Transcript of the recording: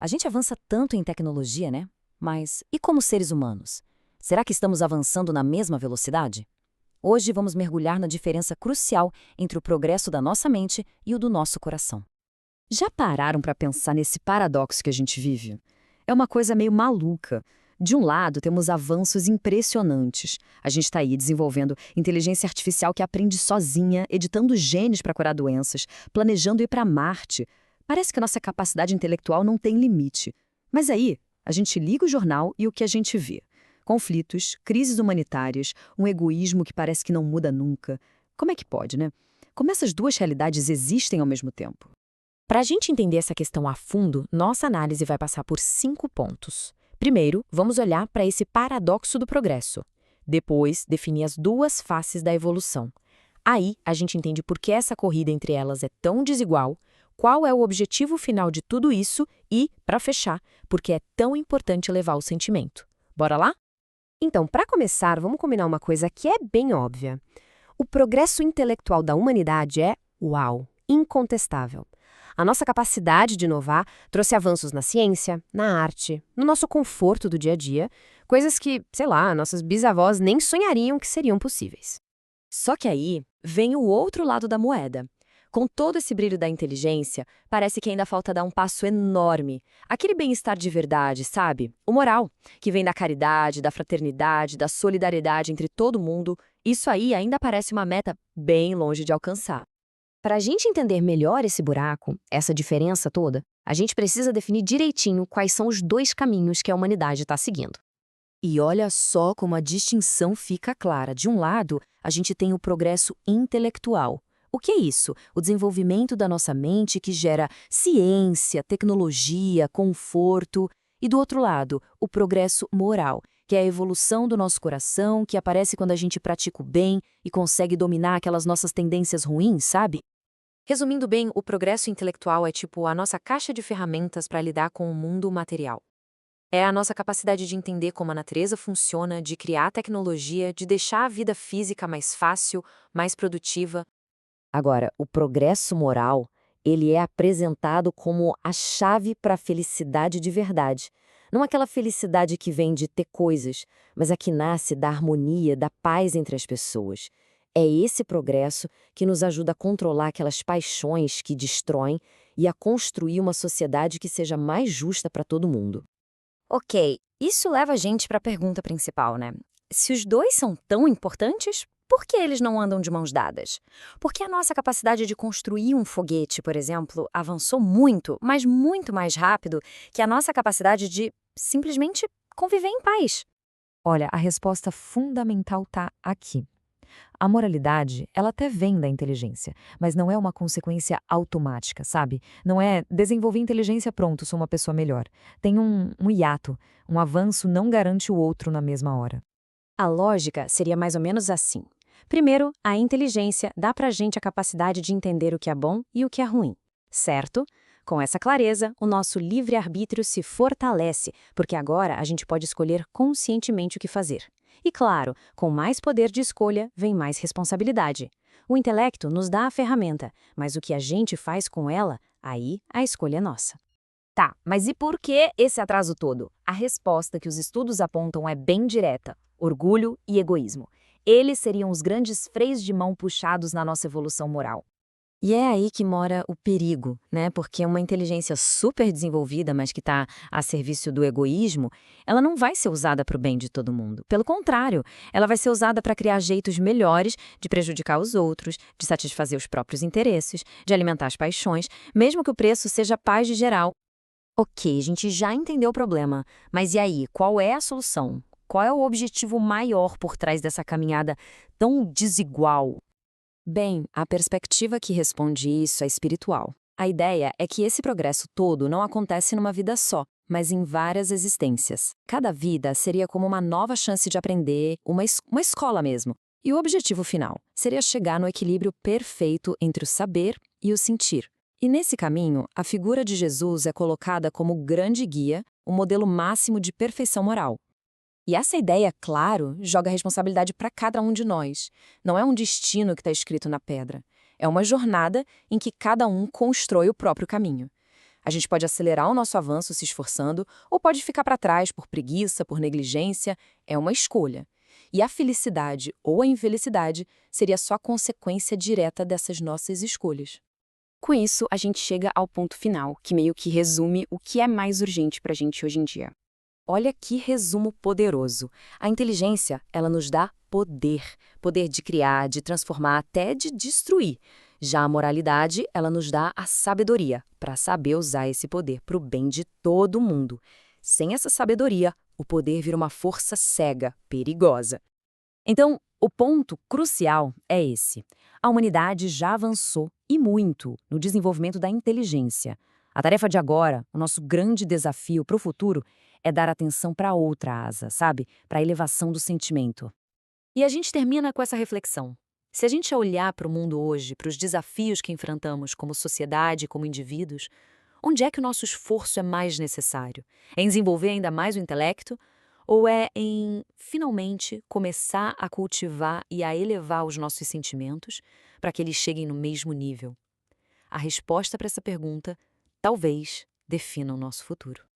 A gente avança tanto em tecnologia, né? Mas e como seres humanos? Será que estamos avançando na mesma velocidade? Hoje vamos mergulhar na diferença crucial entre o progresso da nossa mente e o do nosso coração. Já pararam para pensar nesse paradoxo que a gente vive? É uma coisa meio maluca. De um lado, temos avanços impressionantes. A gente está aí desenvolvendo inteligência artificial que aprende sozinha, editando genes para curar doenças, planejando ir para Marte. Parece que a nossa capacidade intelectual não tem limite. Mas aí, a gente liga o jornal e o que a gente vê? Conflitos, crises humanitárias, um egoísmo que parece que não muda nunca. Como é que pode, né? Como essas duas realidades existem ao mesmo tempo? Para a gente entender essa questão a fundo, nossa análise vai passar por 5 pontos. Primeiro, vamos olhar para esse paradoxo do progresso. Depois, definir as duas faces da evolução. Aí, a gente entende por que essa corrida entre elas é tão desigual, qual é o objetivo final de tudo isso e, para fechar, por que é tão importante levar o sentimento. Bora lá? Então, para começar, vamos combinar uma coisa que é bem óbvia. O progresso intelectual da humanidade é, uau, incontestável. A nossa capacidade de inovar trouxe avanços na ciência, na arte, no nosso conforto do dia a dia, coisas que, sei lá, nossas bisavós nem sonhariam que seriam possíveis. Só que aí vem o outro lado da moeda. Com todo esse brilho da inteligência, parece que ainda falta dar um passo enorme. Aquele bem-estar de verdade, sabe? O moral, que vem da caridade, da fraternidade, da solidariedade entre todo mundo, isso aí ainda parece uma meta bem longe de alcançar. Para a gente entender melhor esse buraco, essa diferença toda, a gente precisa definir direitinho quais são os dois caminhos que a humanidade está seguindo. E olha só como a distinção fica clara. De um lado, a gente tem o progresso intelectual. O que é isso? O desenvolvimento da nossa mente que gera ciência, tecnologia, conforto. E do outro lado, o progresso moral, que é a evolução do nosso coração, que aparece quando a gente pratica o bem e consegue dominar aquelas nossas tendências ruins, sabe? Resumindo bem, o progresso intelectual é tipo a nossa caixa de ferramentas para lidar com o mundo material. É a nossa capacidade de entender como a natureza funciona, de criar tecnologia, de deixar a vida física mais fácil, mais produtiva. Agora, o progresso moral, ele é apresentado como a chave para a felicidade de verdade. Não aquela felicidade que vem de ter coisas, mas a que nasce da harmonia, da paz entre as pessoas. É esse progresso que nos ajuda a controlar aquelas paixões que destroem e a construir uma sociedade que seja mais justa para todo mundo. Ok, isso leva a gente para a pergunta principal, né? Se os dois são tão importantes, por que eles não andam de mãos dadas? Porque a nossa capacidade de construir um foguete, por exemplo, avançou muito, mas muito mais rápido que a nossa capacidade de simplesmente conviver em paz. Olha, a resposta fundamental está aqui. A moralidade, ela até vem da inteligência, mas não é uma consequência automática, sabe? Não é desenvolver inteligência, pronto, sou uma pessoa melhor. Tem um hiato, um avanço não garante o outro na mesma hora. A lógica seria mais ou menos assim. Primeiro, a inteligência dá pra gente a capacidade de entender o que é bom e o que é ruim, certo? Com essa clareza, o nosso livre-arbítrio se fortalece, porque agora a gente pode escolher conscientemente o que fazer. E claro, com mais poder de escolha, vem mais responsabilidade. O intelecto nos dá a ferramenta, mas o que a gente faz com ela, aí a escolha é nossa. Tá, mas e por que esse atraso todo? A resposta que os estudos apontam é bem direta: orgulho e egoísmo. Eles seriam os grandes freios de mão puxados na nossa evolução moral. E é aí que mora o perigo, né? Porque uma inteligência super desenvolvida, mas que está a serviço do egoísmo, ela não vai ser usada para o bem de todo mundo. Pelo contrário, ela vai ser usada para criar jeitos melhores de prejudicar os outros, de satisfazer os próprios interesses, de alimentar as paixões, mesmo que o preço seja a paz de geral. Ok, a gente já entendeu o problema, mas e aí, qual é a solução? Qual é o objetivo maior por trás dessa caminhada tão desigual? Bem, a perspectiva que responde isso é espiritual. A ideia é que esse progresso todo não acontece numa vida só, mas em várias existências. Cada vida seria como uma nova chance de aprender, uma escola mesmo. E o objetivo final seria chegar no equilíbrio perfeito entre o saber e o sentir. E nesse caminho, a figura de Jesus é colocada como o grande guia, o modelo máximo de perfeição moral. E essa ideia, claro, joga a responsabilidade para cada um de nós. Não é um destino que está escrito na pedra. É uma jornada em que cada um constrói o próprio caminho. A gente pode acelerar o nosso avanço se esforçando, ou pode ficar para trás por preguiça, por negligência. É uma escolha. E a felicidade ou a infelicidade seria só consequência direta dessas nossas escolhas. Com isso, a gente chega ao ponto final, que meio que resume o que é mais urgente para a gente hoje em dia. Olha que resumo poderoso. A inteligência, ela nos dá poder. Poder de criar, de transformar, até de destruir. Já a moralidade, ela nos dá a sabedoria, para saber usar esse poder para o bem de todo mundo. Sem essa sabedoria, o poder vira uma força cega, perigosa. Então, o ponto crucial é esse. A humanidade já avançou, e muito, no desenvolvimento da inteligência. A tarefa de agora, o nosso grande desafio para o futuro, é dar atenção para outra asa, sabe? Para a elevação do sentimento. E a gente termina com essa reflexão. Se a gente olhar para o mundo hoje, para os desafios que enfrentamos como sociedade e como indivíduos, onde é que o nosso esforço é mais necessário? É em desenvolver ainda mais o intelecto? Ou é em, finalmente, começar a cultivar e a elevar os nossos sentimentos para que eles cheguem no mesmo nível? A resposta para essa pergunta talvez defina o nosso futuro.